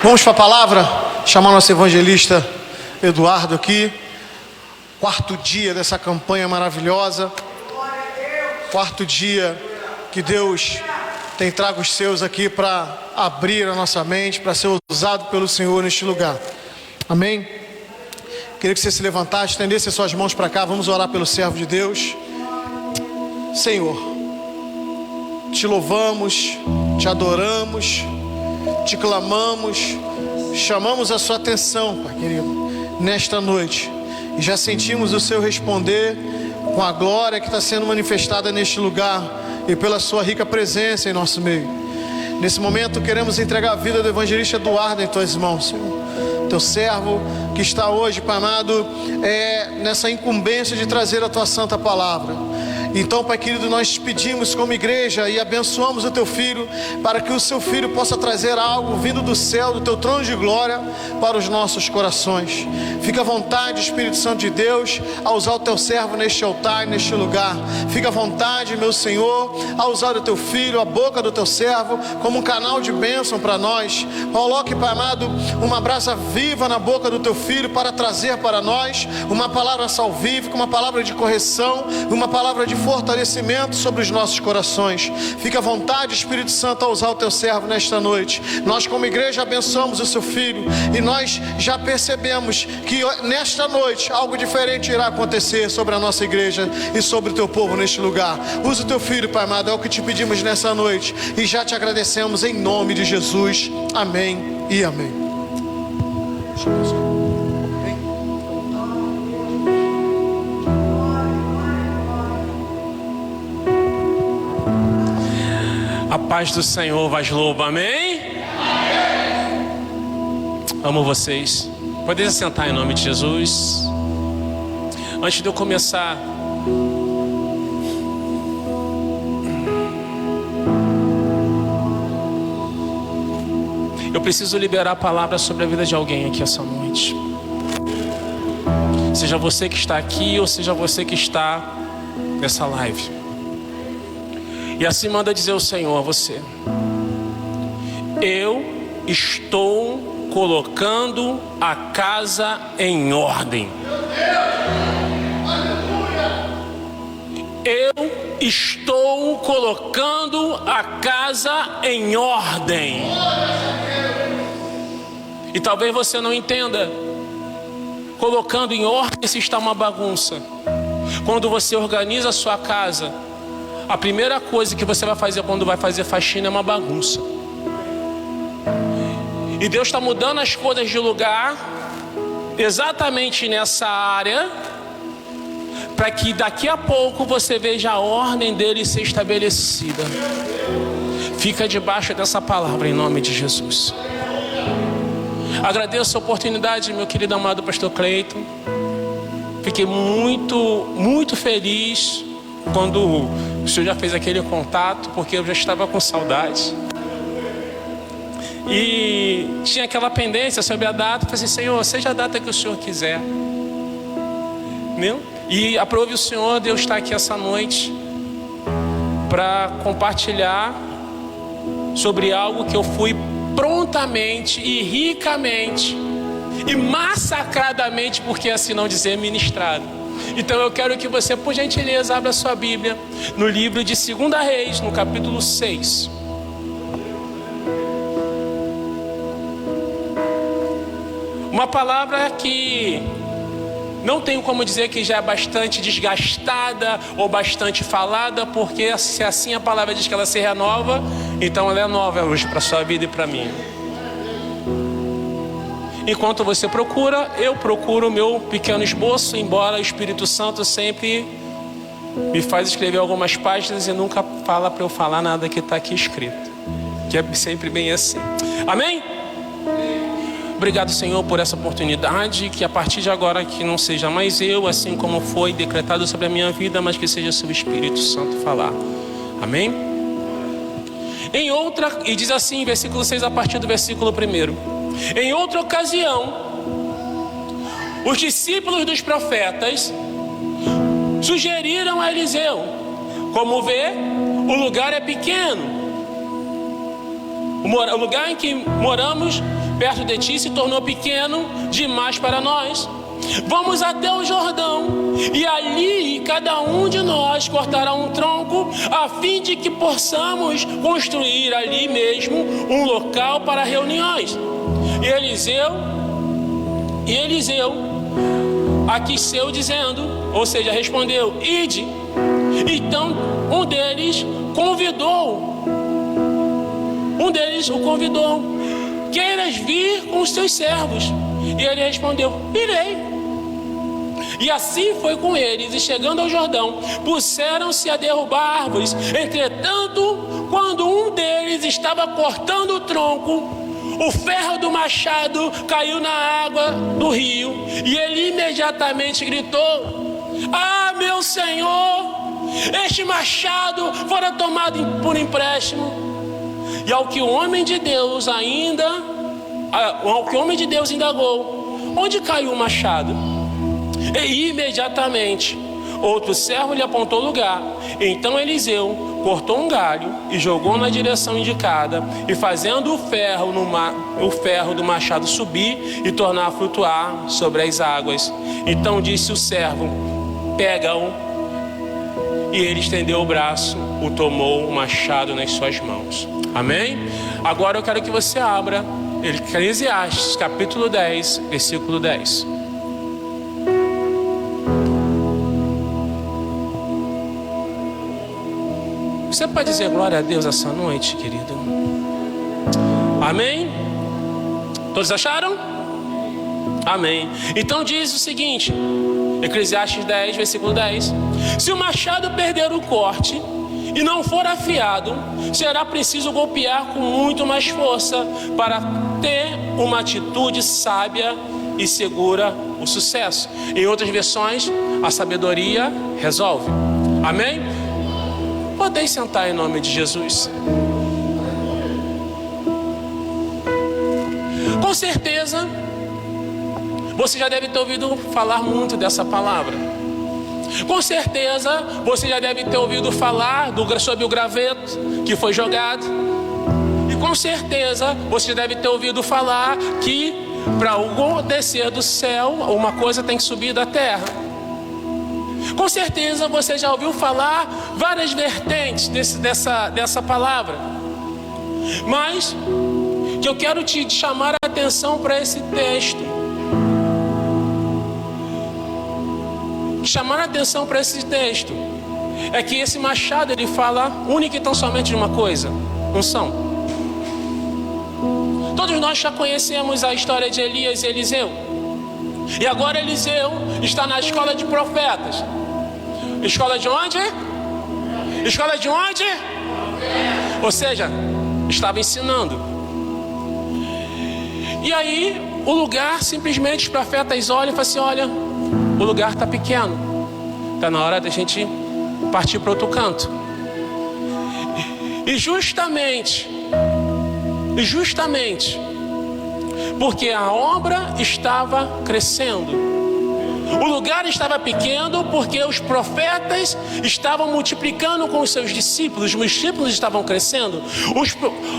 Vamos para a palavra, chamar nosso evangelista Eduardo aqui. Quarto dia dessa campanha maravilhosa. Quarto dia que Deus tem trago os seus aqui para abrir a nossa mente, para ser usado pelo Senhor neste lugar. Amém? Queria que você se levantasse, estendesse as suas mãos para cá. Vamos orar pelo servo de Deus. Senhor, te louvamos, te adoramos, te clamamos, chamamos a sua atenção, Pai querido, nesta noite. E já sentimos o seu responder com a glória que está sendo manifestada neste lugar e pela sua rica presença em nosso meio. Nesse momento queremos entregar a vida do evangelista Eduardo em tuas mãos, Senhor. Teu servo que está hoje, Pai amado, nessa incumbência de trazer a tua santa palavra. Então, Pai querido, nós pedimos como igreja e abençoamos o teu filho, para que o seu filho possa trazer algo vindo do céu, do teu trono de glória, para os nossos corações. Fica à vontade, Espírito Santo de Deus, a usar o teu servo neste altar, neste lugar. Fica à vontade, meu Senhor, a usar o teu filho, a boca do teu servo, como um canal de bênção para nós. Coloque, Pai amado, uma brasa viva na boca do teu filho, para trazer para nós uma palavra salvífica, uma palavra de correção, uma palavra de fortalecimento sobre os nossos corações. Fica à vontade, Espírito Santo, a usar o teu servo nesta noite. Nós como igreja abençoamos o seu filho e nós já percebemos que nesta noite algo diferente irá acontecer sobre a nossa igreja e sobre o teu povo neste lugar. Usa o teu filho, Pai amado, é o que te pedimos nessa noite e já te agradecemos em nome de Jesus. Amém e amém. A paz do Senhor vos louva, amém? Amo vocês. Podem se sentar em nome de Jesus. Antes de eu começar, eu preciso liberar a palavra sobre a vida de alguém aqui essa noite. Seja você que está aqui ou seja você que está nessa live. E assim manda dizer o Senhor a você: eu estou colocando a casa em ordem. Eu estou colocando a casa em ordem. E talvez você não entenda. Colocando em ordem se está uma bagunça. Quando você organiza a sua casa, a primeira coisa que você vai fazer quando vai fazer faxina é uma bagunça. E Deus está mudando as coisas de lugar exatamente nessa área, para que daqui a pouco você veja a ordem dele ser estabelecida. Fica debaixo dessa palavra em nome de Jesus. Agradeço a oportunidade, meu querido amado pastor Cleiton. Fiquei muito feliz quando o senhor já fez aquele contato, porque eu já estava com saudade. E tinha aquela pendência sobre a data. Eu falei assim: Senhor, seja a data que o senhor quiser. Entendeu? E aprove o Senhor, Deus está aqui essa noite para compartilhar sobre algo que eu fui prontamente e ricamente e massacradamente, porque assim não dizer, ministrado. Então eu quero que você, por gentileza, abra sua Bíblia no livro de 2 Reis, no capítulo 6. Uma palavra que não tenho como dizer que já é bastante desgastada ou bastante falada, porque se assim a palavra diz que ela se renova, então ela é nova hoje para a sua vida e para mim. Enquanto você procura, eu procuro o meu pequeno esboço, embora o Espírito Santo sempre me faz escrever algumas páginas e nunca fala para eu falar nada que está aqui escrito, que é sempre bem assim. Amém? Obrigado, Senhor, por essa oportunidade, que a partir de agora que não seja mais eu, assim como foi decretado sobre a minha vida, mas que seja seu Espírito Santo falar. Amém? Em outra, e diz assim, versículo 6, a partir do versículo 1. Em outra ocasião, os discípulos dos profetas sugeriram a Eliseu: como vê, o lugar é pequeno, o lugar em que moramos perto de ti se tornou pequeno demais para nós. Vamos até o Jordão, e ali cada um de nós cortará um tronco, a fim de que possamos construir ali mesmo um local para reuniões. E Eliseu aqueceu dizendo, ou seja, respondeu: ide. Então um deles o convidou: queiras vir com os teus servos? E ele respondeu: irei. E assim foi com eles, e chegando ao Jordão, puseram-se a derrubar árvores. Entretanto, quando um deles estava cortando o tronco, o ferro do machado caiu na água do rio, e ele imediatamente gritou: ah, meu senhor, este machado fora tomado por empréstimo. E ao que o homem de Deus indagou: onde caiu o machado? E imediatamente outro servo lhe apontou o lugar. Então Eliseu cortou um galho e jogou na direção indicada, e fazendo o ferro do machado subir e tornar a flutuar sobre as águas. Então disse o servo: pega-o. E ele estendeu o braço, o tomou o machado nas suas mãos. Amém? Agora eu quero que você abra Eclesiastes capítulo 10, versículo 10. Você pode dizer glória a Deus essa noite, querido? Amém? Todos acharam? Amém. Então diz o seguinte, Eclesiastes 10, versículo 10: se o machado perder o corte e não for afiado, será preciso golpear com muito mais força para ter uma atitude sábia e segura o sucesso. Em outras versões, a sabedoria resolve. Amém? Podeis sentar em nome de Jesus. Com certeza você já deve ter ouvido falar muito dessa palavra. Com certeza você já deve ter ouvido falar sobre o graveto que foi jogado. E com certeza você deve ter ouvido falar que para algo descer do céu, uma coisa tem que subir da terra. Com certeza você já ouviu falar várias vertentes dessa palavra. Mas que eu quero te chamar a atenção para esse texto. Chamar a atenção para esse texto é que esse machado ele fala única e tão somente de uma coisa: unção. Todos nós já conhecemos a história de Elias e Eliseu. E agora Eliseu está na escola de profetas. Escola de onde? Escola de onde? Ou seja, estava ensinando. E aí o lugar, simplesmente os profetas olham e falam assim: olha, o lugar está pequeno, está na hora da gente partir para outro canto. E justamente porque a obra estava crescendo, o lugar estava pequeno porque os profetas estavam multiplicando com os seus discípulos, os discípulos estavam crescendo.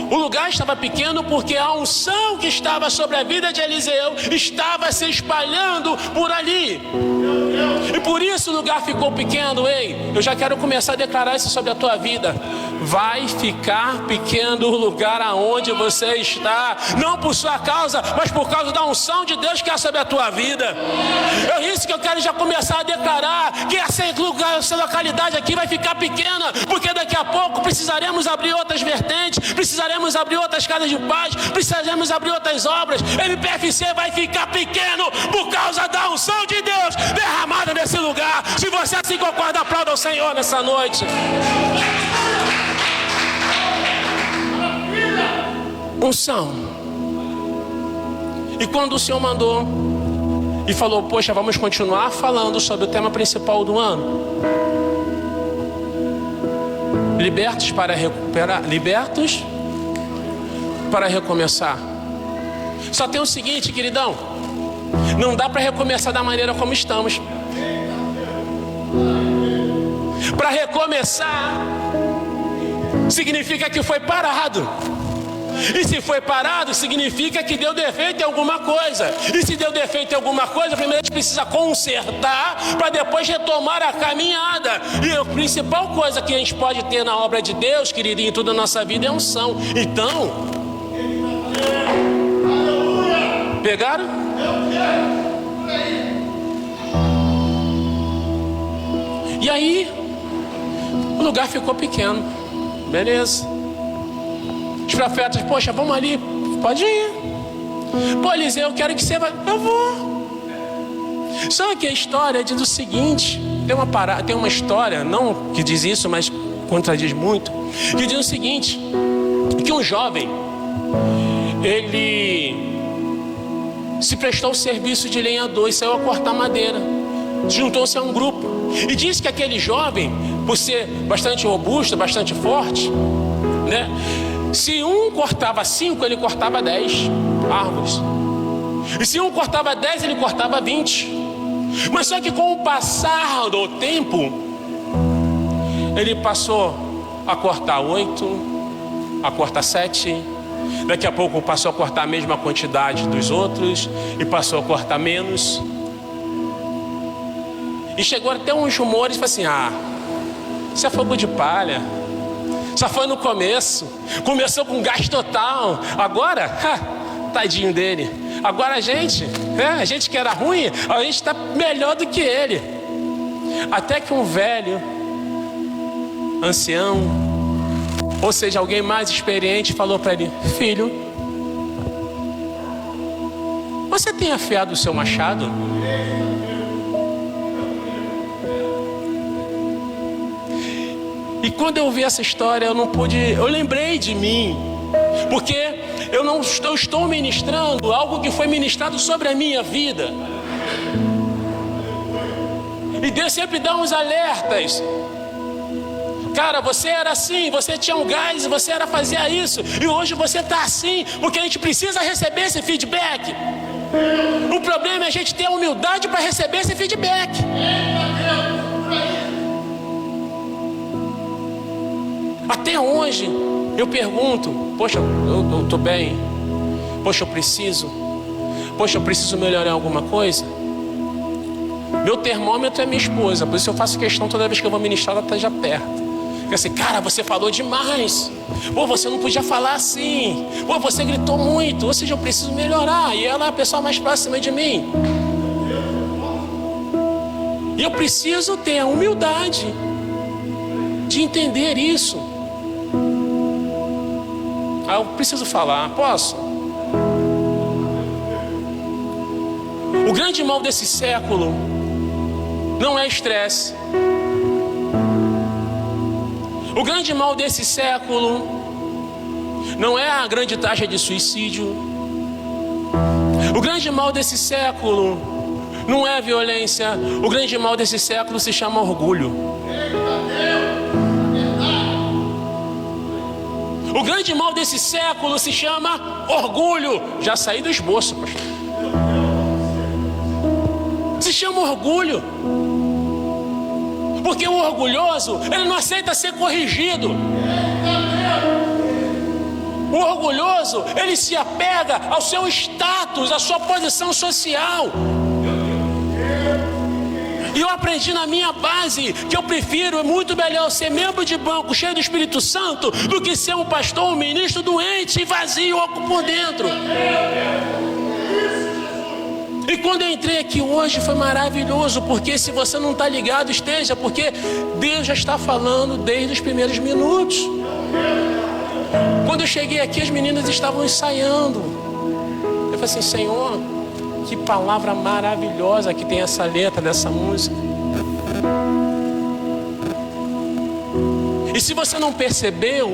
O lugar estava pequeno porque a unção que estava sobre a vida de Eliseu estava se espalhando por ali. E por isso o lugar ficou pequeno. Ei, eu já quero começar a declarar isso sobre a tua vida. Vai ficar pequeno o lugar aonde você está, não por sua causa, mas por causa da unção de Deus que é sobre a tua vida. É isso que eu quero já começar a declarar, que essa localidade aqui vai ficar pequena, porque daqui a pouco precisaremos abrir outras vertentes, precisaremos abrir outras casas de paz, precisaremos abrir outras obras. MPFC vai ficar pequeno por causa da unção de Deus derramada nesse lugar. Se você assim concorda, aplauda ao Senhor nessa noite. Unção. E quando o Senhor mandou e falou: poxa, vamos continuar falando sobre o tema principal do ano, libertos para recuperar, libertos para recomeçar. Só tem o seguinte, queridão, não dá para recomeçar da maneira como estamos. Para recomeçar significa que foi parado. E se foi parado, significa que deu defeito em alguma coisa. E se deu defeito em alguma coisa, primeiro a gente precisa consertar para depois retomar a caminhada. E a principal coisa que a gente pode ter na obra de Deus, queridinho, em toda a nossa vida é unção. Então, pegaram? E aí, o lugar ficou pequeno. Beleza. Os profetas, poxa, vamos ali. Pode ir. Pô, Eliseu, eu quero que você vá. Eu vou. Só que a história diz o seguinte. Tem uma história, não que diz isso, mas contradiz muito, que diz o seguinte, que um jovem, ele se prestou ao serviço de lenhador e saiu a cortar madeira. Juntou-se a um grupo. E disse que aquele jovem, por ser bastante robusto, bastante forte, né? Se um cortava 5, ele cortava 10 árvores. E se um cortava 10, ele cortava 20. Mas só que com o passar do tempo, ele passou a cortar 8, a cortar 7. Daqui a pouco passou a cortar a mesma quantidade dos outros e passou a cortar menos. E chegou até uns rumores e falou assim: isso é fogo de palha. Só foi no começo. Começou com gás total. Agora, tadinho dele. Agora a gente que era ruim, a gente está melhor do que ele. Até que um velho, ancião, ou seja, alguém mais experiente, falou para ele: filho, você tem afiado o seu machado? E quando eu vi essa história, eu lembrei de mim, porque eu estou ministrando algo que foi ministrado sobre a minha vida. E Deus sempre dá uns alertas. Cara, você era assim, você tinha um gás, você fazia isso, e hoje você está assim, porque a gente precisa receber esse feedback. O problema é a gente ter a humildade para receber esse feedback. Até hoje eu pergunto: poxa, eu estou bem? Poxa, eu preciso melhorar em alguma coisa? Meu termômetro é minha esposa, por isso eu faço questão toda vez que eu vou ministrar, ela esteja perto. Porque assim, cara, você falou demais. Pô, você não podia falar assim. Pô, você gritou muito. Ou seja, eu preciso melhorar. E ela é a pessoa mais próxima de mim. E eu preciso ter a humildade de entender isso. Eu preciso falar, posso? O grande mal desse século não é estresse. O grande mal desse século não é a grande taxa de suicídio. O grande mal desse século não é a violência. O grande mal desse século se chama orgulho. O grande mal desse século se chama orgulho. Já saí do esboço, pastor. Se chama orgulho. Porque o orgulhoso, ele não aceita ser corrigido. O orgulhoso, ele se apega ao seu status, à sua posição social. E eu aprendi na minha base que eu prefiro, é muito melhor ser membro de banco cheio do Espírito Santo do que ser um pastor, um ministro doente e vazio por dentro. E quando eu entrei aqui hoje foi maravilhoso, porque se você não está ligado, esteja, porque Deus já está falando desde os primeiros minutos. Quando eu cheguei aqui, as meninas estavam ensaiando. Eu falei assim: Senhor, que palavra maravilhosa que tem essa letra dessa música. E se você não percebeu,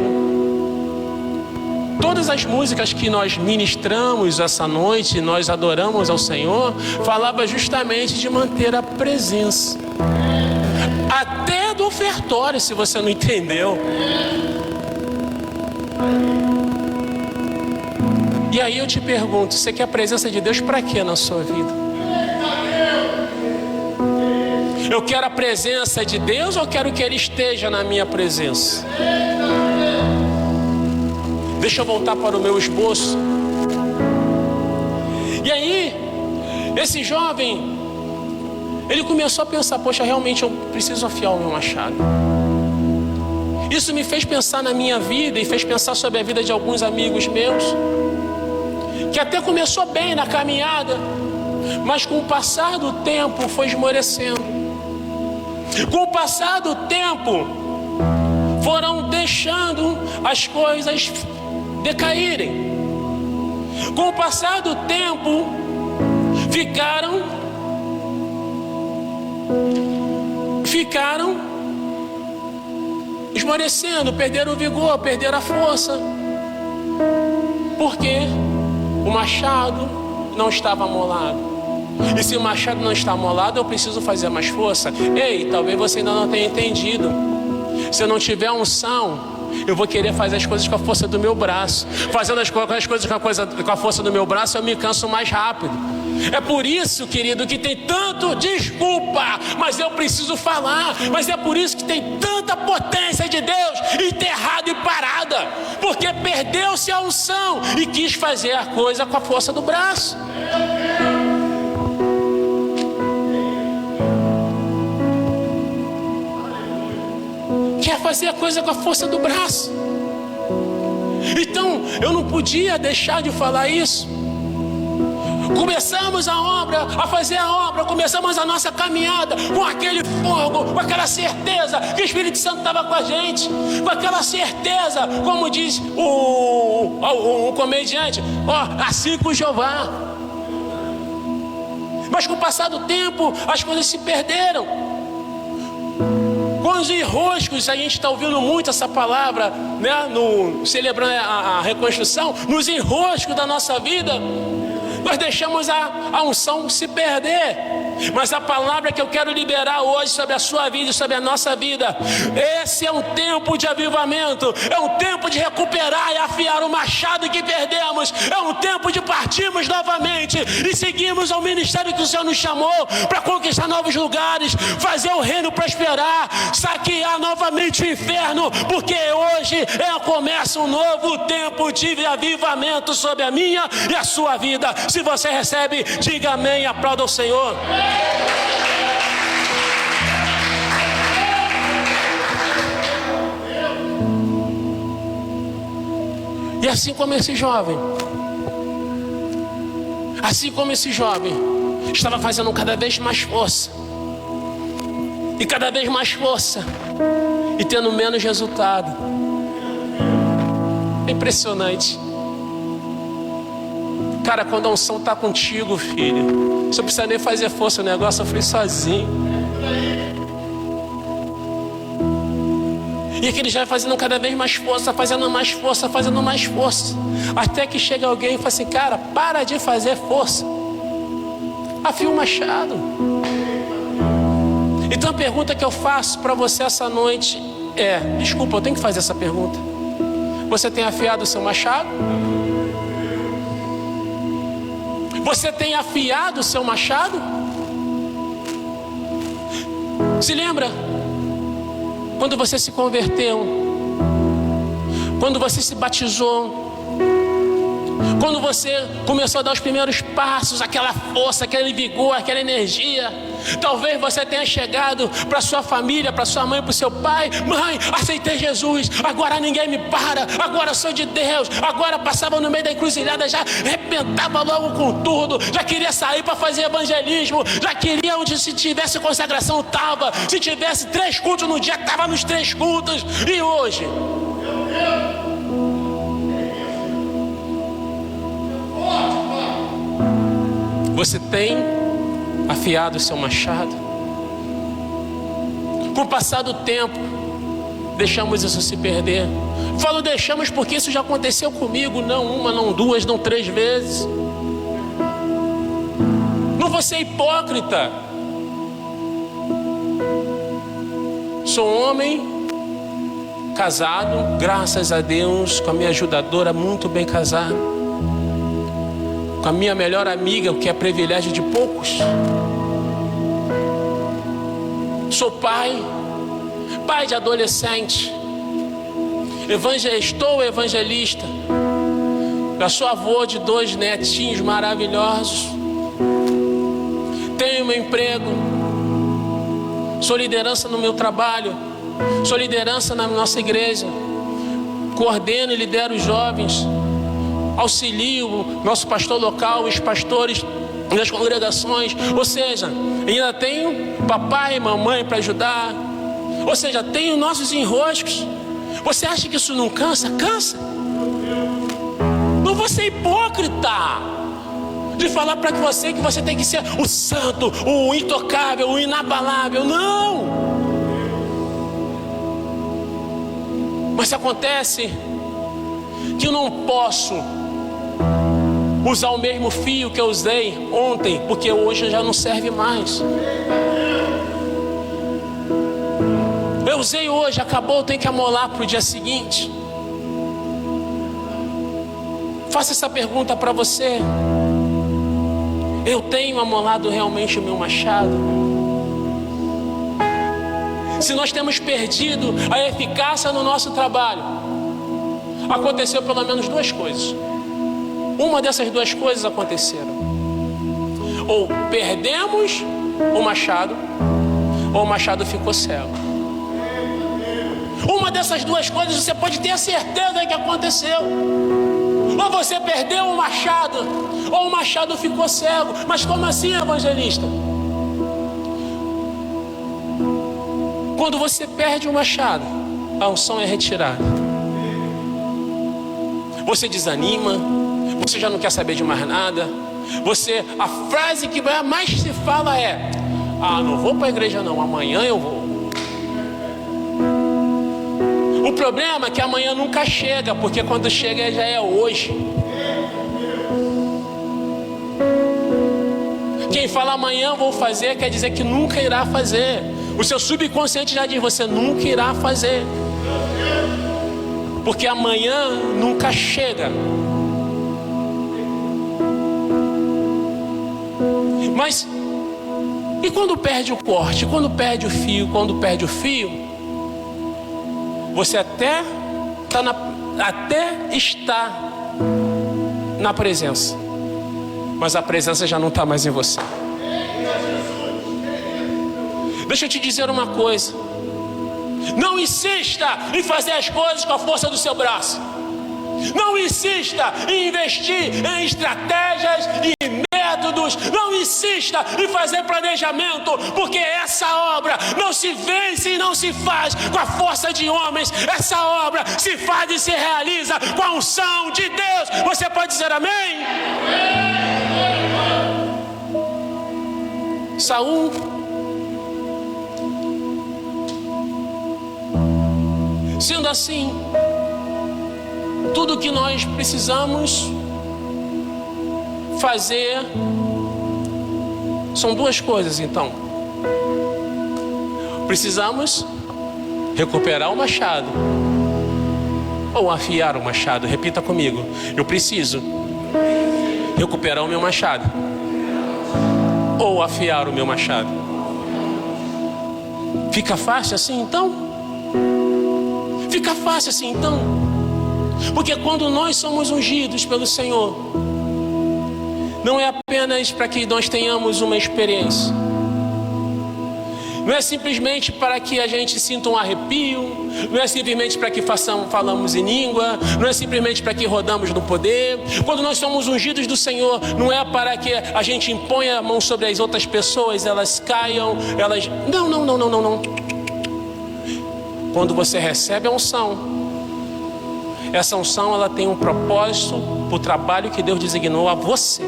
todas as músicas que nós ministramos essa noite, nós adoramos ao Senhor, falava justamente de manter a presença. Até do ofertório, se você não entendeu. E aí eu te pergunto, você quer a presença de Deus para quê na sua vida? Eu quero a presença de Deus ou quero que Ele esteja na minha presença? Deixa eu voltar para o meu esboço. E aí, esse jovem, ele começou a pensar: poxa, realmente eu preciso afiar o meu machado. Isso me fez pensar na minha vida e fez pensar sobre a vida de alguns amigos meus, que até começou bem na caminhada, mas com o passar do tempo foi esmorecendo. Com o passar do tempo foram deixando as coisas decaírem. Com o passar do tempo ficaram esmorecendo, perderam o vigor, perderam a força. Porque o machado não estava amolado. E se o machado não está amolado, eu preciso fazer mais força. Ei, talvez você ainda não tenha entendido. Se eu não tiver unção, eu vou querer fazer as coisas com a força do meu braço. Fazendo as coisas com a força do meu braço, eu me canso mais rápido. É por isso, querido, que tem tanto desculpa, mas eu preciso falar. Mas é por isso que tem tanta potência de Deus enterrada e parada, porque perdeu-se a unção e quis fazer a coisa com a força do braço. Quer fazer a coisa com a força do braço. Então eu não podia deixar de falar isso. Começamos a obra, a fazer a obra, começamos a nossa caminhada com aquele fogo, com aquela certeza que o Espírito Santo estava com a gente, com aquela certeza, como diz o comediante, assim com Jeová. Mas com o passar do tempo as coisas se perderam. Com os enroscos, a gente está ouvindo muito essa palavra, né? Celebrando a reconstrução, nos enroscos da nossa vida, nós deixamos a unção se perder. Mas a palavra que eu quero liberar hoje sobre a sua vida e sobre a nossa vida, esse é um tempo de avivamento, é um tempo de recuperar e afiar o machado que perdemos, é um tempo de partirmos novamente e seguirmos ao ministério que o Senhor nos chamou para conquistar novos lugares, fazer o reino prosperar, saquear novamente o inferno, porque hoje começa um novo tempo de avivamento sobre a minha e a sua vida. Se você recebe, diga amém e aplauda o Senhor. E assim como esse jovem estava fazendo cada vez mais força, e cada vez mais força, e tendo menos resultado. É impressionante. Cara, quando a unção está contigo, filho, você não precisa nem fazer força, o negócio flui sozinho. E aquele já vai fazendo cada vez mais força, fazendo mais força, fazendo mais força, até que chega alguém e fala assim: cara, para de fazer força, afia o machado. Então a pergunta que eu faço para você essa noite é: desculpa, eu tenho que fazer essa pergunta. Você tem afiado o seu machado? Você tem afiado o seu machado? Se lembra quando você se converteu, quando você se batizou, quando você começou a dar os primeiros passos, aquela força, aquele vigor, aquela energia? Talvez você tenha chegado para sua família, para sua mãe, para o seu pai: mãe, aceitei Jesus, agora ninguém me para, agora sou de Deus. Agora passava no meio da encruzilhada, já arrebentava logo com tudo, já queria sair para fazer evangelismo, já queria, onde se tivesse consagração estava, se tivesse 3 cultos no dia, estava nos 3 cultos. E hoje? Você tem afiado o seu machado? Com o passar do tempo, deixamos isso se perder. Falo deixamos porque isso já aconteceu comigo, não uma, não 2, não 3 vezes. Não vou ser hipócrita. Sou um homem casado, graças a Deus, com a minha ajudadora, muito bem casado, com a minha melhor amiga, o que é privilégio de poucos. Sou pai de adolescente, estou evangelista, Eu sou avô de 2 netinhos maravilhosos. Tenho meu emprego. Sou liderança no meu trabalho. Sou liderança na nossa igreja. Coordeno e lidero os jovens. Auxilio nosso pastor local, os pastores das congregações. Ou seja, ainda tenho papai e mamãe para ajudar. Ou seja, tenho nossos enroscos. Você acha que isso não cansa? Cansa. Não vou ser hipócrita de falar para você que você tem que ser o santo, o intocável, o inabalável. Não. Mas acontece que eu não posso usar o mesmo fio que eu usei ontem, porque hoje já não serve mais. Eu usei hoje, acabou, eu tenho que amolar para o dia seguinte. Faça essa pergunta para você. Eu tenho amolado realmente o meu machado? Se nós temos perdido a eficácia no nosso trabalho, aconteceu pelo menos 2 coisas. Uma dessas 2 coisas aconteceram. Ou perdemos o machado, ou o machado ficou cego. Uma dessas 2 coisas você pode ter a certeza que aconteceu. Ou você perdeu o machado, ou o machado ficou cego. Mas como assim, evangelista? Quando você perde o machado, a unção é retirada. Você desanima, você já não quer saber de mais nada. A frase que mais se fala é: não vou para a igreja não, amanhã eu vou. O problema é que amanhã nunca chega, porque quando chega já é hoje. Quem fala amanhã vou fazer, quer dizer que nunca irá fazer. O seu subconsciente já diz: você nunca irá fazer, porque amanhã nunca chega. Mas e quando perde o corte? Quando perde o fio? Quando perde o fio, você até está na presença, mas a presença já não está mais em você. Deixa eu te dizer uma coisa: não insista em fazer as coisas com a força do seu braço. Não insista em investir em estratégias e métodos. Não insista em fazer planejamento, porque essa obra não se vence e não se faz com a força de homens. Essa obra se faz e se realiza com a unção de Deus. Você pode dizer amém? Saul sendo assim, tudo que nós precisamos fazer são 2 coisas. Então, precisamos recuperar o machado ou afiar o machado. Repita comigo: eu preciso recuperar o meu machado ou afiar o meu machado. Fica fácil assim então? Fica fácil assim então? Porque quando nós somos ungidos pelo Senhor, não é apenas para que nós tenhamos uma experiência. Não é simplesmente para que a gente sinta um arrepio. Não é simplesmente para que falamos em língua. Não é simplesmente para que rodamos no poder. Quando nós somos ungidos do Senhor, não é para que a gente imponha a mão sobre as outras pessoas, elas caiam, elas... Não. Quando você recebe a unção, essa unção ela tem um propósito para o trabalho que Deus designou a você.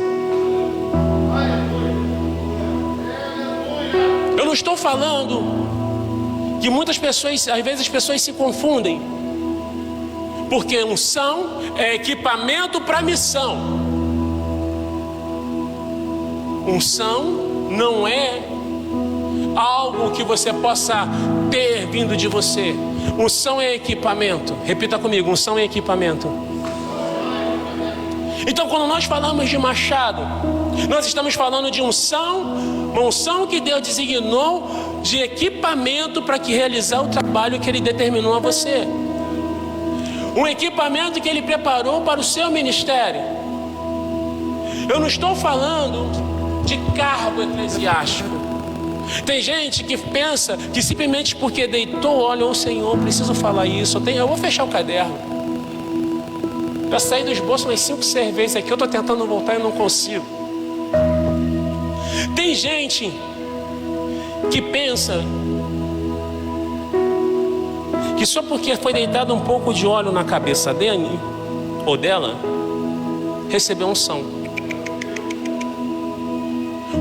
Eu não estou falando que muitas pessoas, às vezes as pessoas se confundem, porque unção é equipamento para missão. Unção não é algo que você possa ter vindo de você. Unção é equipamento. Repita comigo: unção é equipamento. Então, quando nós falamos de machado, nós estamos falando de unção, uma unção que Deus designou de equipamento para que realizar o trabalho que Ele determinou a você. um equipamento que Ele preparou para o seu ministério. Eu não estou falando de cargo eclesiástico. Tem gente que pensa que simplesmente porque deitou, olha, ô Senhor, preciso falar isso, eu vou fechar o caderno. Já saí do esboço umas 5, 6 vezes aqui, eu estou tentando voltar e não consigo. Tem gente que pensa que só porque foi deitado um pouco de óleo na cabeça dele ou dela, recebeu unção.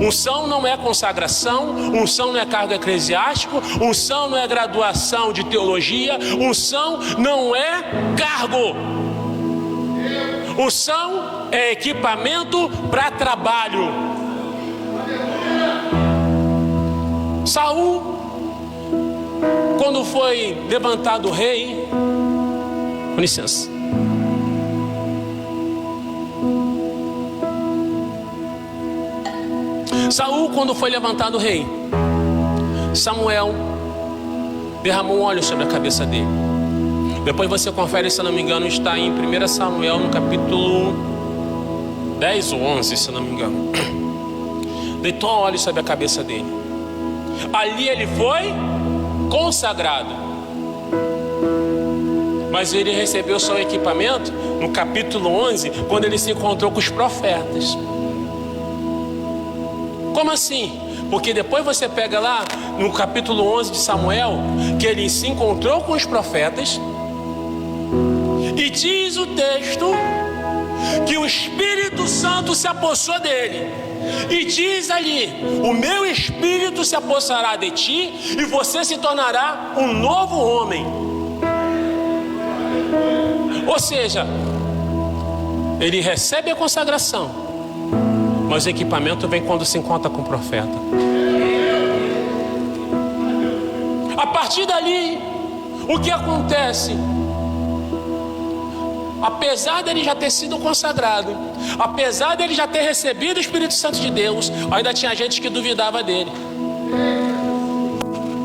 Unção não é consagração, unção não é cargo eclesiástico, unção não é graduação de teologia, unção não é cargo. Unção é equipamento para trabalho. Saul, quando foi levantado o rei, com licença. Saul, quando foi levantado o rei, Samuel derramou óleo sobre a cabeça dele. Depois você confere, se não me engano, está em 1 Samuel, no capítulo 10 ou 11, se não me engano. Deitou óleo sobre a cabeça dele. Ali ele foi consagrado. Mas ele recebeu seu equipamento no capítulo 11, quando ele se encontrou com os profetas. Como assim? Porque depois você pega lá no capítulo 11 de Samuel, que ele se encontrou com os profetas, e diz o texto que o Espírito Santo se apossou dele. E diz ali: o meu Espírito se apossará de ti e você se tornará um novo homem. Ou seja, ele recebe a consagração, mas o equipamento vem quando se encontra com o profeta. A partir dali, o que acontece? Apesar dele já ter sido consagrado, apesar dele já ter recebido o Espírito Santo de Deus, ainda tinha gente que duvidava dele.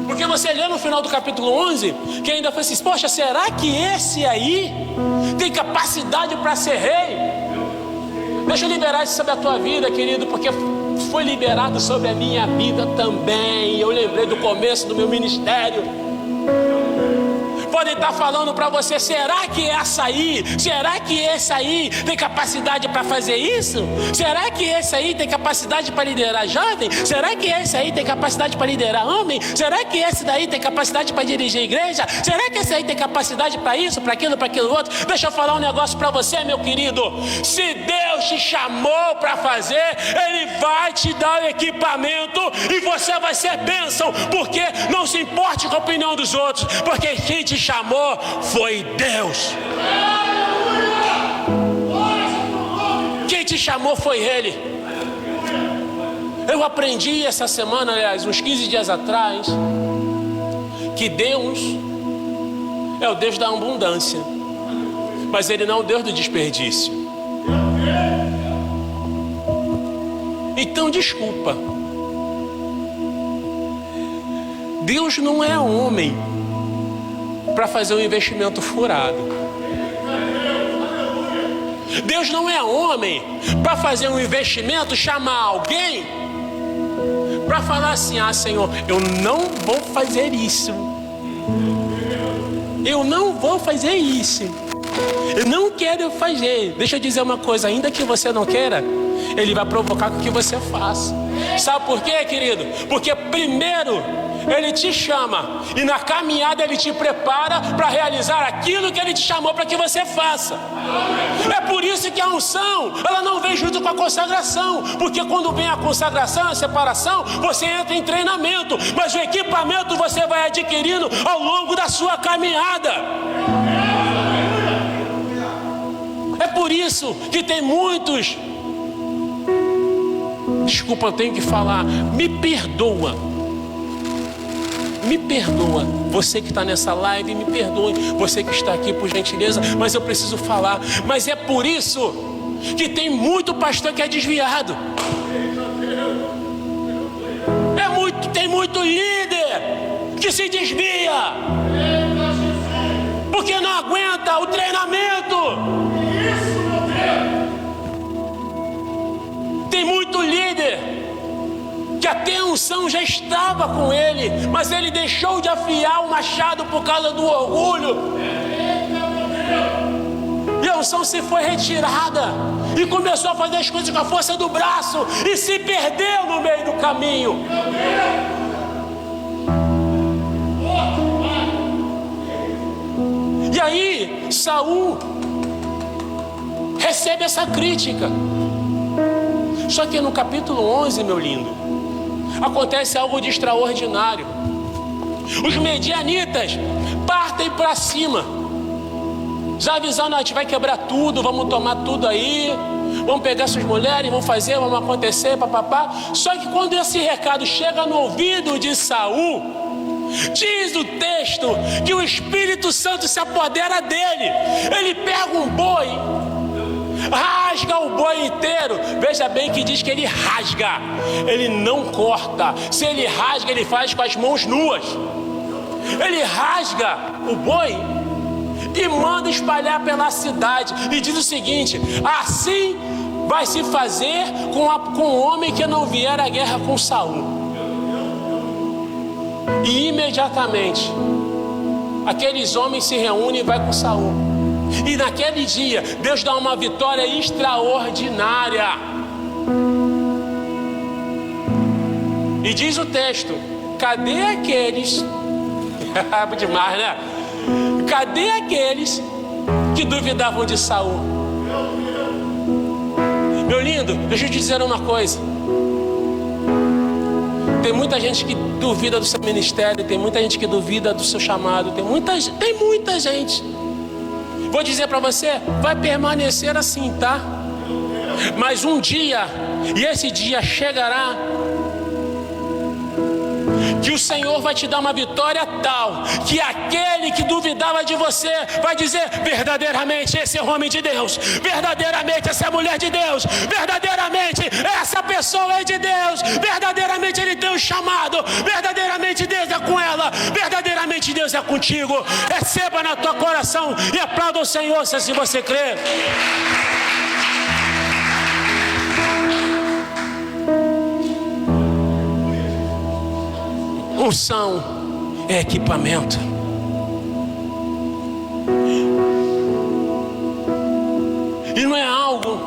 Porque você lê no final do capítulo 11, que ainda foi assim: poxa, será que esse aí tem capacidade para ser rei? Deixa eu liberar isso sobre a tua vida, querido, porque foi liberado sobre a minha vida também. Eu lembrei do começo do meu ministério. Podem estar falando para você: será que essa aí, será que esse aí tem capacidade para fazer isso? Será que esse aí tem capacidade para liderar jovem? Será que esse aí tem capacidade para liderar homem? Será que esse daí tem capacidade para dirigir a igreja? Será que esse aí tem capacidade para isso, para aquilo outro? Deixa eu falar um negócio para você, meu querido. Se Deus te chamou para fazer, Ele vai te dar o equipamento e você vai ser bênção, porque não se importe com a opinião dos outros, porque quem te chamou foi Deus. Quem te chamou foi Ele. Eu aprendi essa semana, aliás, uns 15 dias atrás, que Deus é o Deus da abundância, mas Ele não é o Deus do desperdício. Então desculpa, Deus não é homem para fazer um investimento furado. Deus não é homem para fazer um investimento, chamar alguém para falar assim: ah, Senhor, eu não vou fazer isso. Eu não vou fazer isso. Eu não quero fazer. Deixa eu dizer uma coisa: ainda que você não queira, Ele vai provocar com que você faça. Sabe por quê, querido? Porque primeiro Ele te chama e na caminhada Ele te prepara para realizar aquilo que Ele te chamou para que você faça. É por isso que a unção, ela não vem junto com a consagração, porque quando vem a consagração, a separação, você entra em treinamento, mas o equipamento você vai adquirindo ao longo da sua caminhada. É por isso que tem muitos, desculpa, eu tenho que falar, me perdoa, você que está nessa live, me perdoe, você que está aqui, por gentileza, mas eu preciso falar. Mas é por isso que tem muito pastor que é desviado, tem muito líder que se desvia, porque não aguenta falta o treinamento. Isso, meu Deus. Tem muito líder que até a unção já estava com ele, mas ele deixou de afiar o machado por causa do orgulho. E a unção se foi retirada e começou a fazer as coisas com a força do braço e se perdeu no meio do caminho. E aí Saul recebe essa crítica. Só que no capítulo 11, meu lindo, acontece algo de extraordinário. Os medianitas partem para cima, já avisando: a gente vai quebrar tudo, vamos tomar tudo aí, vamos pegar suas mulheres, vamos fazer, vamos acontecer, papapá. Só que quando esse recado chega no ouvido de Saul, diz o texto que o Espírito Santo se apodera dele. Ele pega um boi, rasga o boi inteiro. Veja bem que diz que ele rasga, ele não corta. Se ele rasga, ele faz com as mãos nuas. Ele rasga o boi e manda espalhar pela cidade, e diz o seguinte: assim vai se fazer com o homem que não vier à guerra com Saul. E imediatamente aqueles homens se reúnem e vai com Saul. E naquele dia Deus dá uma vitória extraordinária. E diz o texto: cadê aqueles demais, né? Cadê aqueles que duvidavam de Saul? Meu lindo, deixa eu te dizer uma coisa. Tem muita gente que duvida do seu ministério, tem muita gente que duvida do seu chamado, tem muita gente. Vou dizer para você, vai permanecer assim, tá? Mas um dia, e esse dia chegará, que o Senhor vai te dar uma vitória tal, que aquele que duvidava de você vai dizer: verdadeiramente esse é o homem de Deus, verdadeiramente essa é a mulher de Deus, verdadeiramente essa pessoa é de Deus, verdadeiramente ele tem um chamado, verdadeiramente Deus é com ela, verdadeiramente Deus é contigo. Receba na tua coração e aplauda o Senhor se assim você crê. Unção é equipamento. E não é algo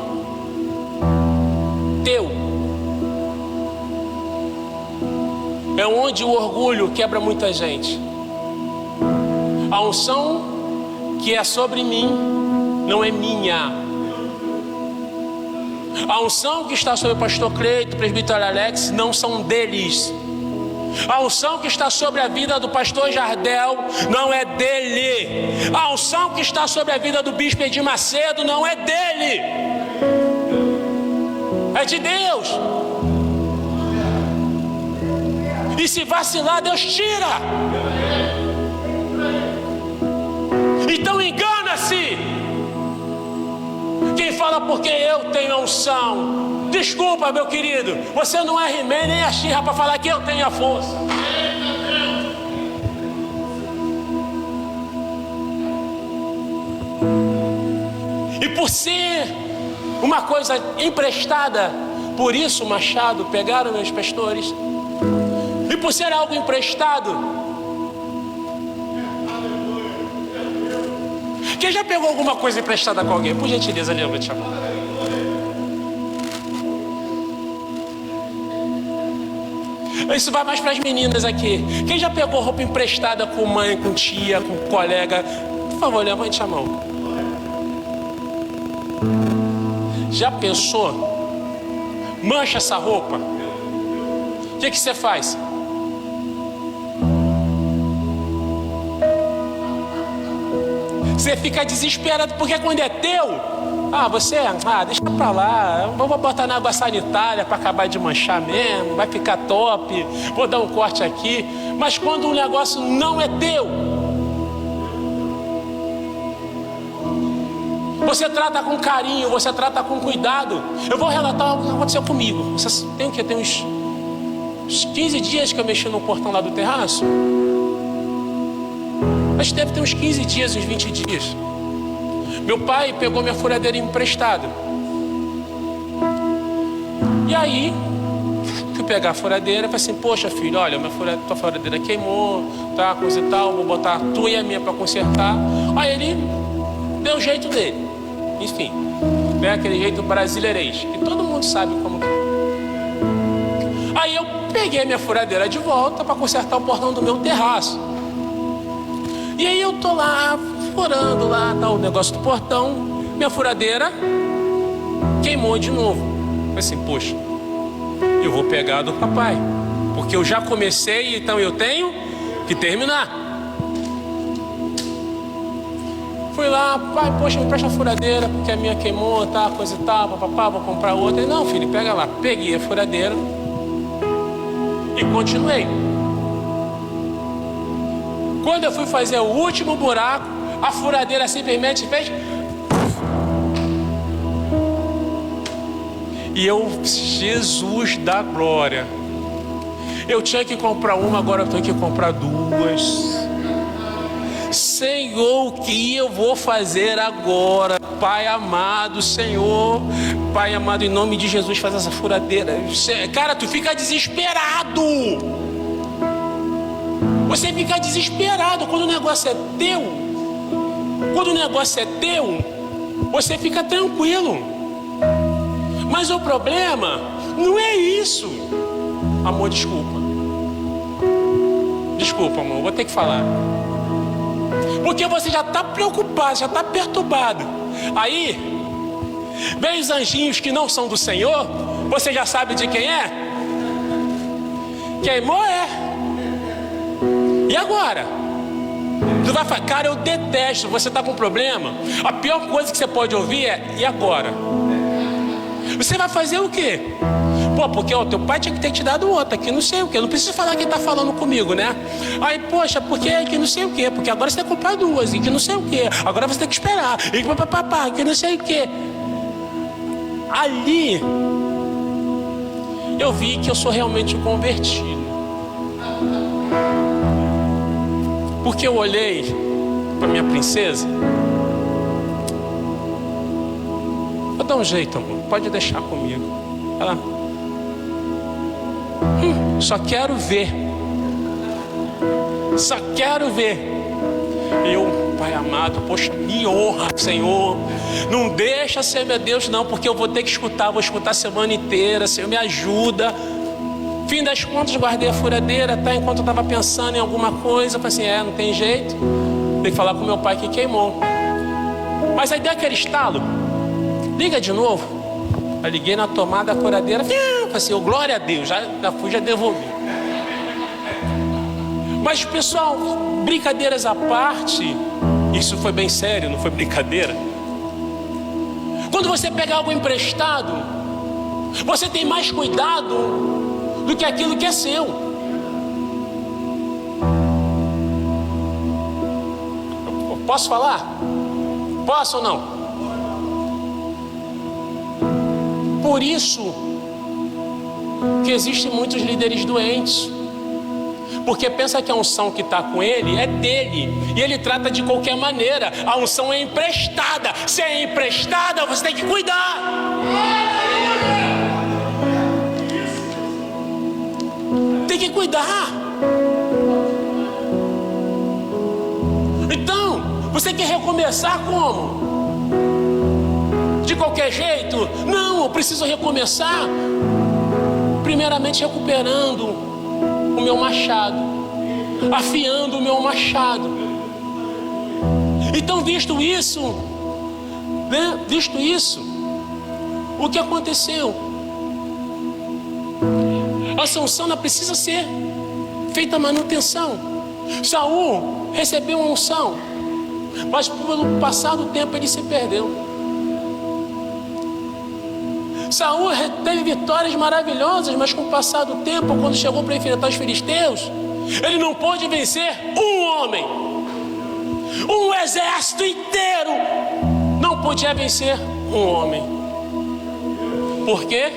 teu. É onde o orgulho quebra muita gente. A unção que é sobre mim não é minha. A unção que está sobre o pastor Cleito, o presbítero Alex, não são deles. A unção que está sobre a vida do pastor Jardel não é dele. A unção que está sobre a vida do bispo Edir Macedo não é dele. É de Deus. E se vacilar, Deus tira. Então engana-se quem fala porque eu tenho a unção. Desculpa, meu querido, você não é He-Man nem a She-Ra para falar que eu tenho a força. E por ser uma coisa emprestada, por isso, Machado, pegaram meus pastores. E por ser algo emprestado, quem já pegou alguma coisa emprestada com alguém? Por gentileza, lembra de chamar. Isso vai mais para as meninas aqui. Quem já pegou roupa emprestada com mãe, com tia, com colega? Por favor, levante a mão. Já pensou? Mancha essa roupa. O que você faz? Você fica desesperado, porque quando é teu, deixa pra lá, vou botar na água sanitária para acabar de manchar mesmo, vai ficar top, vou dar um corte aqui. Mas quando o negócio não é teu, você trata com carinho, você trata com cuidado. Eu vou relatar algo que aconteceu comigo. Tem o quê? Tem uns 15 dias que eu mexi no portão lá do terraço. Acho que deve ter uns 15 dias, uns 20 dias. Meu pai pegou minha furadeira emprestada. E aí, fui pegar a furadeira e falei assim, poxa filho, olha, tua furadeira queimou, tá, coisa e tal, vou botar a tua e a minha para consertar. Aí ele deu o jeito dele. Enfim, né, aquele jeito brasileirês, que todo mundo sabe como é. Aí eu peguei a minha furadeira de volta para consertar o portão do meu terraço. E aí eu tô lá, furando lá, tá, o negócio do portão, minha furadeira queimou de novo. Falei assim, poxa, eu vou pegar do papai, porque eu já comecei, então eu tenho que terminar. Fui lá, pai, poxa, me presta a furadeira, porque a minha queimou, tá, coisa e tal, papapá, vou comprar outra. Ele, não, filho, pega lá. Peguei a furadeira e continuei. Quando eu fui fazer o último buraco, a furadeira simplesmente fez... E eu, Jesus da glória, eu tinha que comprar uma, agora eu tenho que comprar duas. Senhor, o que eu vou fazer agora? Pai amado, Senhor, Pai amado, em nome de Jesus, faz essa furadeira. Cara, tu fica desesperado. Você fica desesperado quando o negócio é teu. Quando o negócio é teu, você fica tranquilo. Mas o problema não é isso. Amor, desculpa. Desculpa, amor, vou ter que falar. Porque você já está preocupado, já está perturbado. Aí, vem os anjinhos que não são do Senhor. Você já sabe de quem é? Queimou, é. E agora? Tu vai falar, cara, eu detesto. Você está com problema? A pior coisa que você pode ouvir é, e agora? Você vai fazer o quê? Pô, porque ó, teu pai tinha que ter te dado outra, que não sei o quê. Não precisa falar que ele tá falando comigo, né? Aí, poxa, porque que não sei o quê. Porque agora você tem que comprar duas, e que não sei o quê. Agora você tem que esperar, e que papapá, que não sei o quê. Ali, eu vi que eu sou realmente convertido. Porque eu olhei para minha princesa. Vou dar um jeito, amor. Pode deixar comigo. Ela... só quero ver. Só quero ver. Eu, Pai amado, poxa, me honra, Senhor. Não deixa ser, meu Deus, não, porque eu vou ter que escutar. Vou escutar a semana inteira. Senhor, me ajuda. Fim das contas, guardei a furadeira, tá? Enquanto eu estava pensando em alguma coisa, eu falei assim, não tem jeito. Tem que falar com meu pai que queimou. Mas aí deu aquele estalo. Liga de novo. Eu liguei na tomada, a furadeira. Falei assim, glória a Deus, já fui, já devolvi. Mas pessoal, brincadeiras à parte, isso foi bem sério, não foi brincadeira. Quando você pega algo emprestado, você tem mais cuidado do que aquilo que é seu. Posso falar? Posso ou não? Por isso que existem muitos líderes doentes, porque pensa que a unção que está com ele é dele, e ele trata de qualquer maneira. A unção é emprestada. Se é emprestada, você tem que cuidar. Tem que cuidar. Então, você quer recomeçar como? De qualquer jeito? Não, eu preciso recomeçar. Primeiramente recuperando o meu machado, afiando o meu machado. Então, visto isso, né? Visto isso, o que aconteceu? A unção ela precisa ser feita manutenção. Saul recebeu uma unção, mas pelo passar do tempo ele se perdeu. Saul teve vitórias maravilhosas, mas com o passar do tempo, quando chegou para enfrentar os filisteus, ele não pôde vencer um homem. Um exército inteiro não podia vencer um homem. Por quê?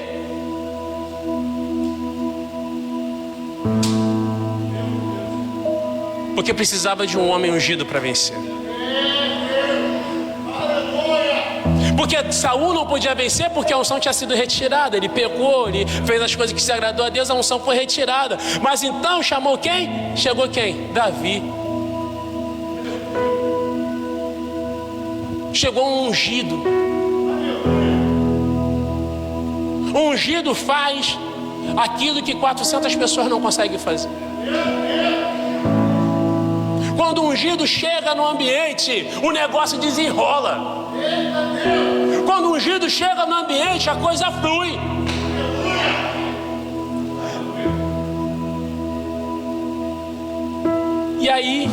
Porque precisava de um homem ungido para vencer. Porque Saul não podia vencer porque a unção tinha sido retirada. Ele pecou, ele fez as coisas que se agradou a Deus, a unção foi retirada. Mas então chamou quem? Chegou quem? Davi. Chegou um ungido. O ungido faz aquilo que 400 pessoas não conseguem fazer. Quando o ungido chega no ambiente, o negócio desenrola. Quando o ungido chega no ambiente, a coisa flui. E aí,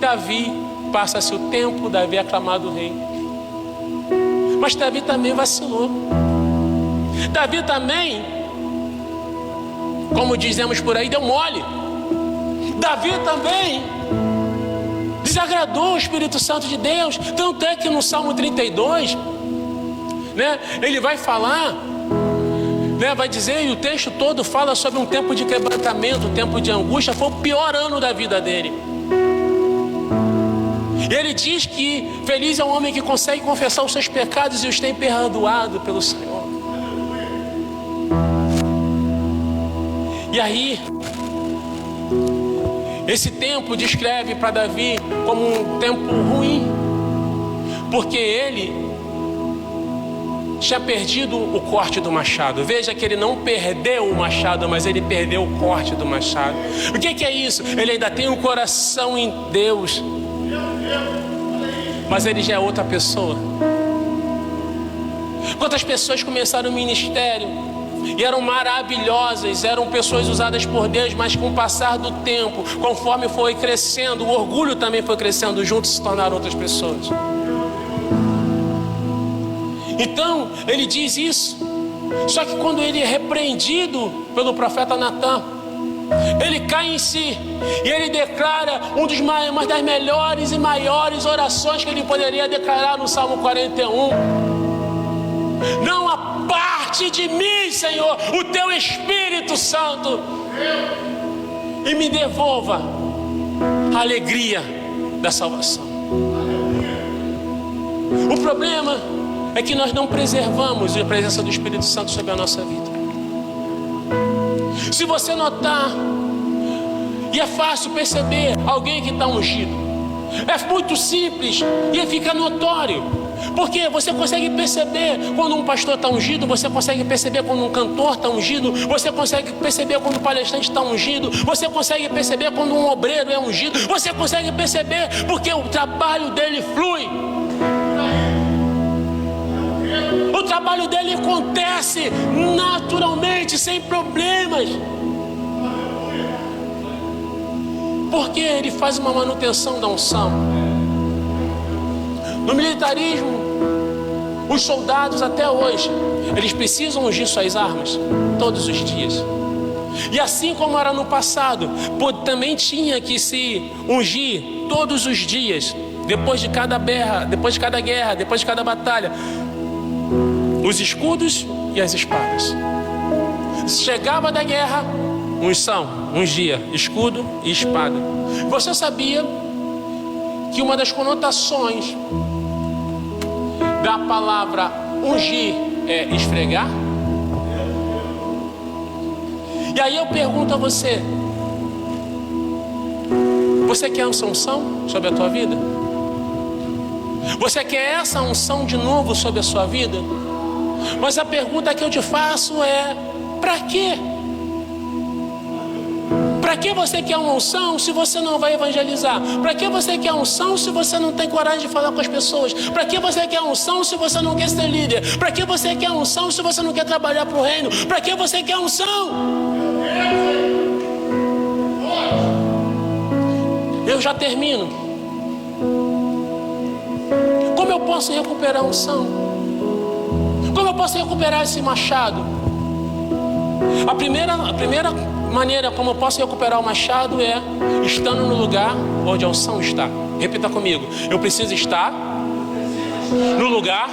Davi, passa-se o tempo, Davi é aclamado rei. Mas Davi também vacilou. Davi também, como dizemos por aí, deu mole. Davi também desagradou o Espírito Santo de Deus. Tanto é que no Salmo 32, ele vai falar, vai dizer, e o texto todo fala sobre um tempo de quebrantamento, um tempo de angústia. Foi o pior ano da vida dele. E ele diz que feliz é o homem que consegue confessar os seus pecados e os tem perdoado pelo Senhor. E aí, esse tempo descreve para Davi como um tempo ruim, porque ele tinha perdido o corte do machado. Veja que ele não perdeu o machado, mas ele perdeu o corte do machado. O que é isso? Ele ainda tem um coração em Deus, mas ele já é outra pessoa. Quantas pessoas começaram o ministério e eram maravilhosas, eram pessoas usadas por Deus, mas com o passar do tempo, conforme foi crescendo, o orgulho também foi crescendo junto, se tornaram outras pessoas. Então ele diz isso. Só que quando ele é repreendido pelo profeta Natã, ele cai em si e ele declara uma das melhores e maiores orações que ele poderia declarar no Salmo 41. Não aparte de mim, Senhor, o teu Espírito Santo, e me devolva a alegria da salvação. O problema é que nós não preservamos a presença do Espírito Santo sobre a nossa vida. Se você notar, e é fácil perceber alguém que está ungido, é muito simples e fica notório, porque você consegue perceber quando um pastor está ungido, você consegue perceber quando um cantor está ungido, você consegue perceber quando um palestrante está ungido, você consegue perceber quando um obreiro é ungido, você consegue perceber porque o trabalho dele flui. O trabalho dele acontece naturalmente, sem problemas. Porque ele faz uma manutenção da unção. No militarismo, os soldados até hoje, eles precisam ungir suas armas todos os dias. E assim como era no passado, também tinha que se ungir todos os dias, depois de cada guerra, depois de cada batalha, os escudos e as espadas. Chegava da guerra, ungia escudo e espada. Você sabia que uma das conotações da palavra ungir é esfregar? E aí eu pergunto a você: você quer essa unção sobre a tua vida? Você quer essa unção de novo sobre a sua vida? Mas a pergunta que eu te faço é: para quê? Para que você quer uma unção se você não vai evangelizar? Para que você quer unção se você não tem coragem de falar com as pessoas? Para que você quer unção se você não quer ser líder? Para que você quer unção se você não quer trabalhar para o reino? Para que você quer unção? Eu já termino. Como eu posso recuperar a unção? Como eu posso recuperar esse machado? A primeira maneira como eu posso recuperar o machado é estando no lugar onde a unção está. Repita comigo: eu preciso estar no lugar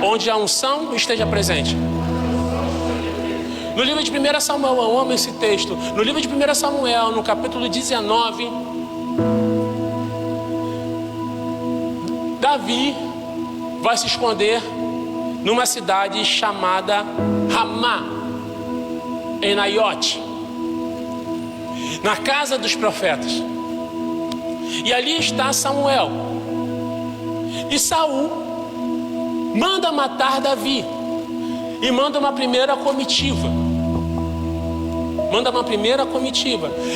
onde a unção esteja presente. No livro de 1 Samuel, eu amo esse texto. No livro de 1 Samuel, no capítulo 19, Davi vai se esconder numa cidade chamada Ramá, em Naiote, na casa dos profetas. E ali está Samuel. E Saul manda matar Davi e manda uma primeira comitiva.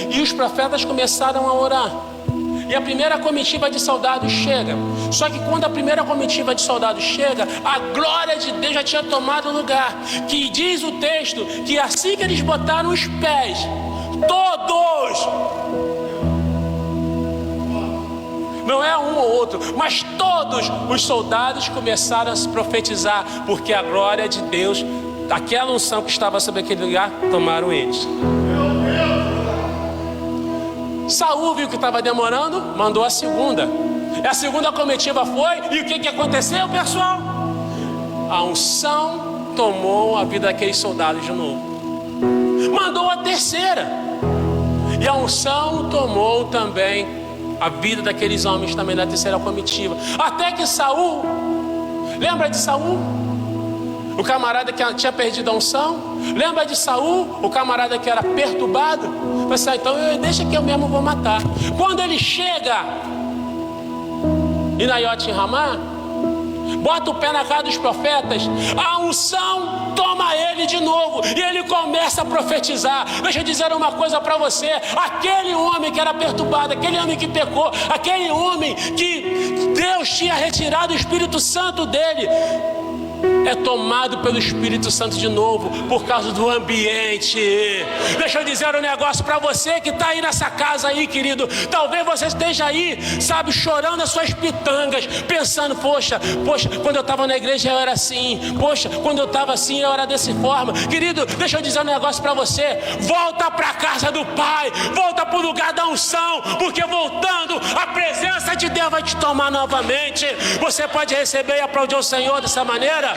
E os profetas começaram a orar. E a primeira comitiva de soldados chega. Só que quando a primeira comitiva de soldados chega, a glória de Deus já tinha tomado lugar. Que diz o texto que assim que eles botaram os pés, todos, não é um ou outro, mas todos os soldados começaram a se profetizar, porque a glória de Deus, aquela unção que estava sobre aquele lugar, tomaram eles. Saul viu que estava demorando, mandou a segunda. E a segunda comitiva foi, e o que aconteceu, pessoal? A unção tomou a vida daqueles soldados de novo. Mandou a terceira, e a unção tomou também a vida daqueles homens também da terceira comitiva. Até que Saul, lembra de Saul? O camarada que tinha perdido a unção. Lembra de Saul? O camarada que era perturbado. Mas então deixa que eu mesmo vou matar. Quando ele chega em Naiote, em Ramá, bota o pé na cara dos profetas, a unção toma ele de novo e ele começa a profetizar. Deixa eu dizer uma coisa para você: aquele homem que era perturbado, aquele homem que pecou, aquele homem que Deus tinha retirado o Espírito Santo dele, é tomado pelo Espírito Santo de novo, por causa do ambiente. Deixa eu dizer um negócio para você que está aí nessa casa aí, querido. Talvez você esteja aí, sabe, chorando as suas pitangas, pensando, poxa, quando eu estava na igreja eu era assim, poxa, quando eu estava assim eu era dessa forma. Querido, deixa eu dizer um negócio para você: volta para a casa do Pai, volta para o lugar da unção, porque voltando, a presença de Deus vai te tomar novamente. Você pode receber e aplaudir o Senhor dessa maneira?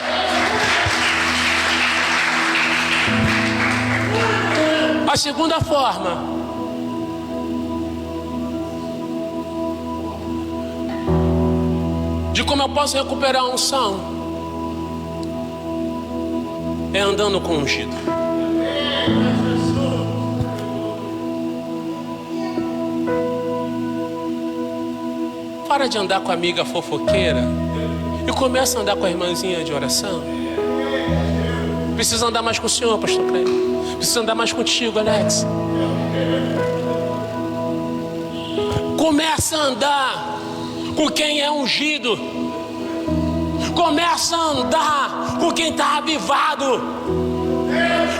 A segunda forma de como eu posso recuperar a unção é andando com o ungido. Para de andar com a amiga fofoqueira e começa a andar com a irmãzinha de oração. Precisa andar mais com o senhor, pastor Cleide. Precisa andar mais contigo, Alex. Começa a andar com quem é ungido. Começa a andar com quem está avivado.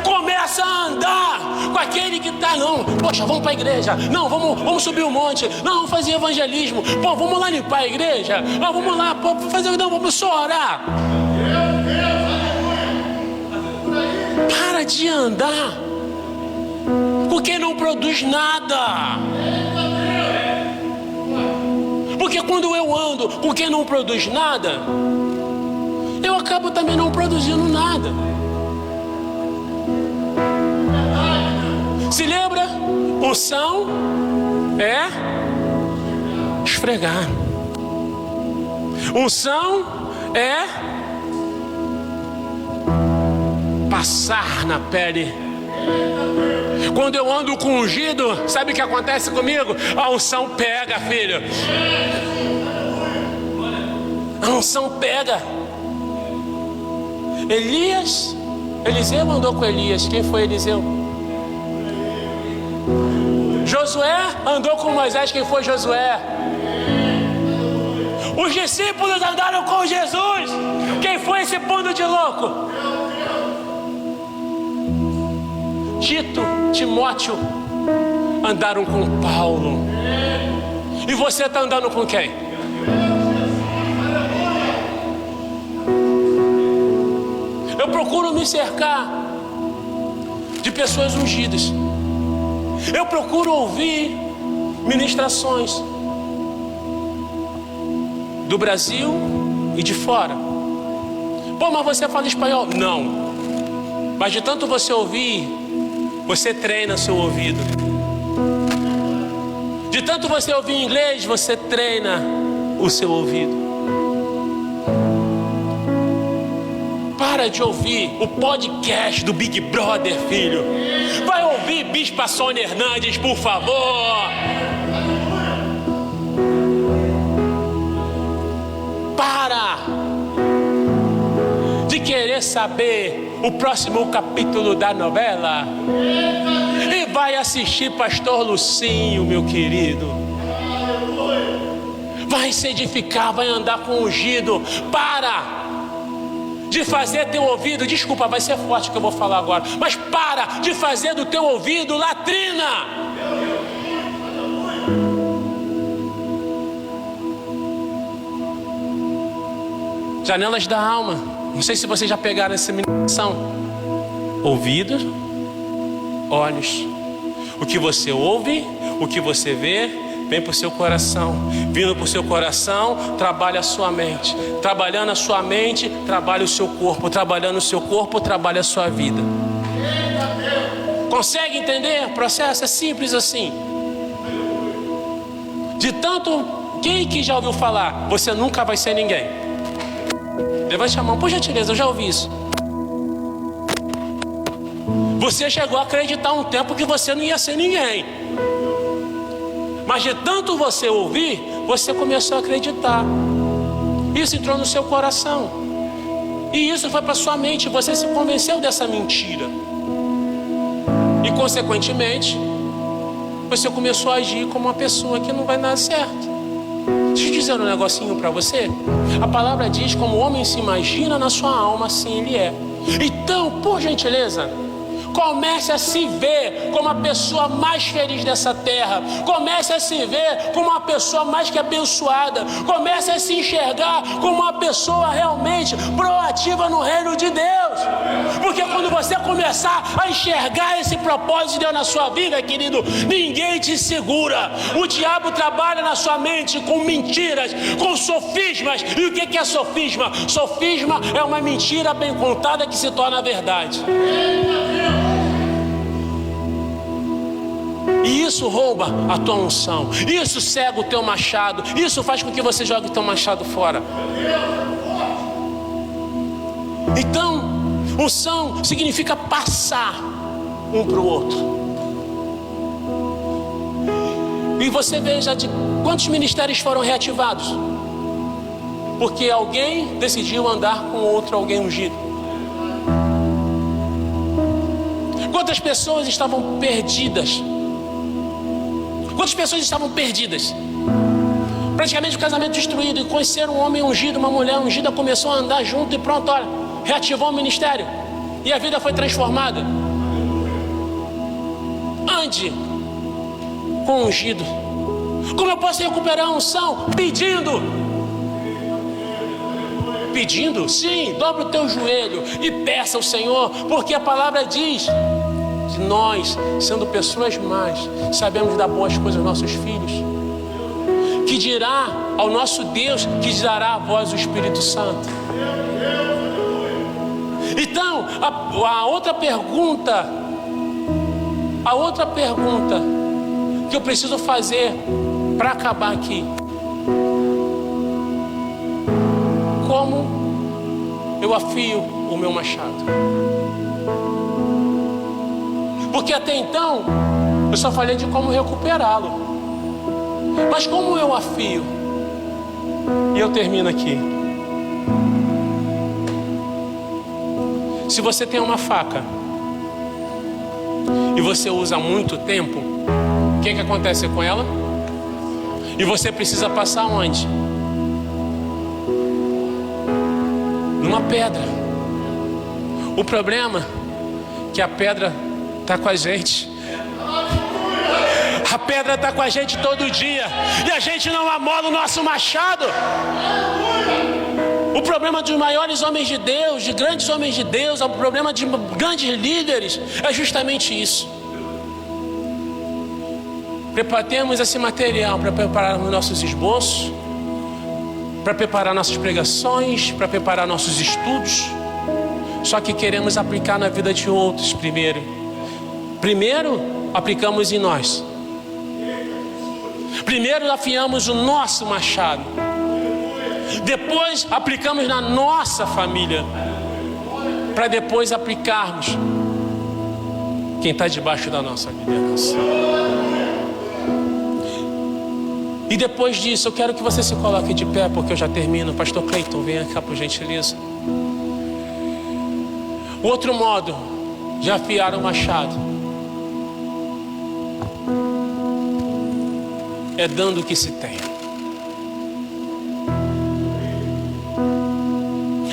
Começa a andar com aquele que está, não, poxa, vamos para a igreja. Não, vamos subir o monte. Não, vamos fazer evangelismo. Pô, vamos lá limpar a igreja. Não, vamos lá, pô, fazer, não, vamos só orar. Para de andar com quem não produz nada. Porque quando eu ando com quem não produz nada, eu acabo também não produzindo nada. Se lembra? Unção é esfregar. Unção é passar na pele. Quando eu ando com ungido, sabe o que acontece comigo? A unção pega, filho. A unção pega. Eliseu andou com Elias. Quem foi Eliseu? Josué andou com Moisés. Quem foi Josué? Os discípulos andaram com Jesus. Quem foi esse bando de louco? Tito, Timóteo andaram com Paulo. E você está andando com quem? Eu procuro me cercar de pessoas ungidas. Eu procuro ouvir ministrações do Brasil e de fora. Pô, mas você fala espanhol? Não. Mas de tanto você ouvir, você treina seu ouvido. De tanto você ouvir inglês, você treina o seu ouvido. Para de ouvir o podcast do Big Brother, filho. Vai ouvir Bispa Sônia Hernandes, por favor. Para de querer saber o próximo capítulo da novela e vai assistir Pastor Lucinho, meu querido. Vai se edificar, vai andar com ungido. Para de fazer teu ouvido, desculpa, vai ser forte o que eu vou falar agora, mas para de fazer do teu ouvido latrina. Janelas da alma. Não sei se vocês já pegaram essa ministração. Ouvidos, olhos. O que você ouve, o que você vê, vem para o seu coração. Vindo para o seu coração, trabalha a sua mente. Trabalhando a sua mente, trabalha o seu corpo. Trabalhando o seu corpo, trabalha a sua vida. Consegue entender? O processo é simples assim. De tanto, quem que já ouviu falar? Você nunca vai ser ninguém. Levante a mão, por gentileza, eu já ouvi isso. Você chegou a acreditar um tempo que você não ia ser ninguém. Mas de tanto você ouvir, você começou a acreditar. Isso entrou no seu coração. E isso foi para sua mente, você se convenceu dessa mentira. E consequentemente, você começou a agir como uma pessoa que não vai dar certo. Deixa eu dizer um negocinho para você. A palavra diz: como o homem se imagina na sua alma, assim ele é. Então, por gentileza, comece a se ver como a pessoa mais feliz dessa terra. Comece a se ver como uma pessoa mais que abençoada. Comece a se enxergar como uma pessoa realmente proativa no reino de Deus. Porque quando você começar a enxergar esse propósito de Deus na sua vida, querido, ninguém te segura. O diabo trabalha na sua mente com mentiras, com sofismas. E o que é sofisma? Sofisma é uma mentira bem contada que se torna verdade. E isso rouba a tua unção. Isso cega o teu machado. Isso faz com que você jogue o teu machado fora. Então, unção significa passar um para o outro. E você veja de quantos ministérios foram reativados. Porque alguém decidiu andar com outro alguém ungido. Quantas pessoas estavam perdidas? Quantas pessoas estavam perdidas? Praticamente o casamento destruído. E conheceram um homem ungido, uma mulher ungida, começou a andar junto e pronto, olha, reativou o ministério. E a vida foi transformada. Ande com ungido. Como eu posso recuperar a unção? Pedindo. Pedindo? Sim, dobra o teu joelho e peça ao Senhor, porque a palavra diz que nós, sendo pessoas más, sabemos dar boas coisas aos nossos filhos. Que dirá ao nosso Deus, que dará a voz do Espírito Santo. Então, a outra pergunta que eu preciso fazer para acabar aqui: como eu afio o meu machado? Porque até então eu só falei de como recuperá-lo. Mas como eu afio? E eu termino aqui. Se você tem uma faca e você usa há muito tempo, o que acontece com ela? E você precisa passar onde? Numa pedra. O problema é que a pedra está com a gente. A pedra está com a gente todo dia e a gente não amola o nosso machado. O problema dos maiores homens de Deus, de grandes homens de Deus, o problema de grandes líderes é justamente isso. Temos esse material para preparar os nossos esboços, para preparar nossas pregações, para preparar nossos estudos. Só que queremos aplicar na vida de outros primeiro. Primeiro aplicamos em nós. Primeiro afiamos o nosso machado. Depois aplicamos na nossa família. para depois aplicarmos quem está debaixo da nossa liderança. E depois disso, eu quero que você se coloque de pé, porque eu já termino. Pastor Cleiton, venha cá por gentileza. O outro modo de afiar o machado é dando o que se tem.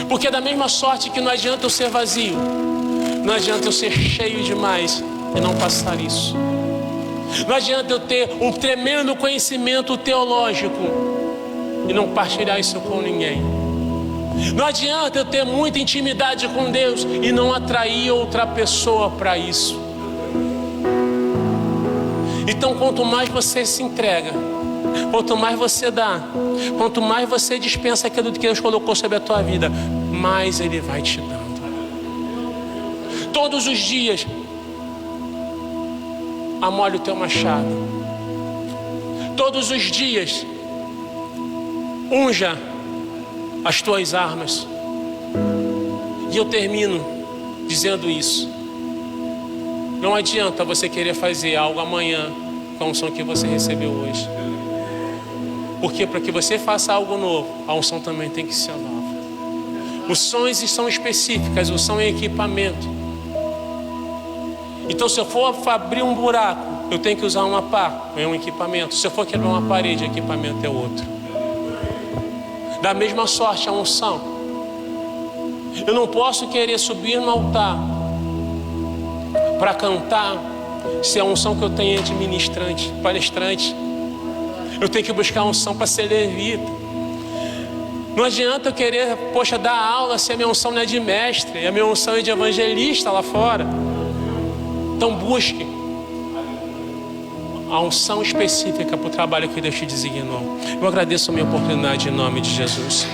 Porque da mesma sorte que não adianta eu ser vazio, não adianta eu ser cheio demais e não passar isso. Não adianta eu ter um tremendo conhecimento teológico e não partilhar isso com ninguém. Não adianta eu ter muita intimidade com Deus e não atrair outra pessoa para isso. Então, quanto mais você se entrega, quanto mais você dá, quanto mais você dispensa aquilo que Deus colocou sobre a tua vida, mais Ele vai te dando. Todos os dias, amole o teu machado. Todos os dias, unja as tuas armas. E eu termino dizendo isso. Não adianta você querer fazer algo amanhã com a unção que você recebeu hoje. Porque para que você faça algo novo, a unção também tem que ser nova. Unções são específicas, unção é equipamento. Então, se eu for abrir um buraco, eu tenho que usar uma pá, é um equipamento. Se eu for quebrar uma parede, o equipamento é outro. Da mesma sorte, a unção. Eu não posso querer subir no altar para cantar se a unção que eu tenho é de ministrante, palestrante. Eu tenho que buscar a unção para ser levita. Não adianta eu querer, dar aula se a minha unção não é de mestre, a minha unção é de evangelista lá fora. Então busque a unção específica para o trabalho que Deus te designou. Eu agradeço a minha oportunidade em nome de Jesus.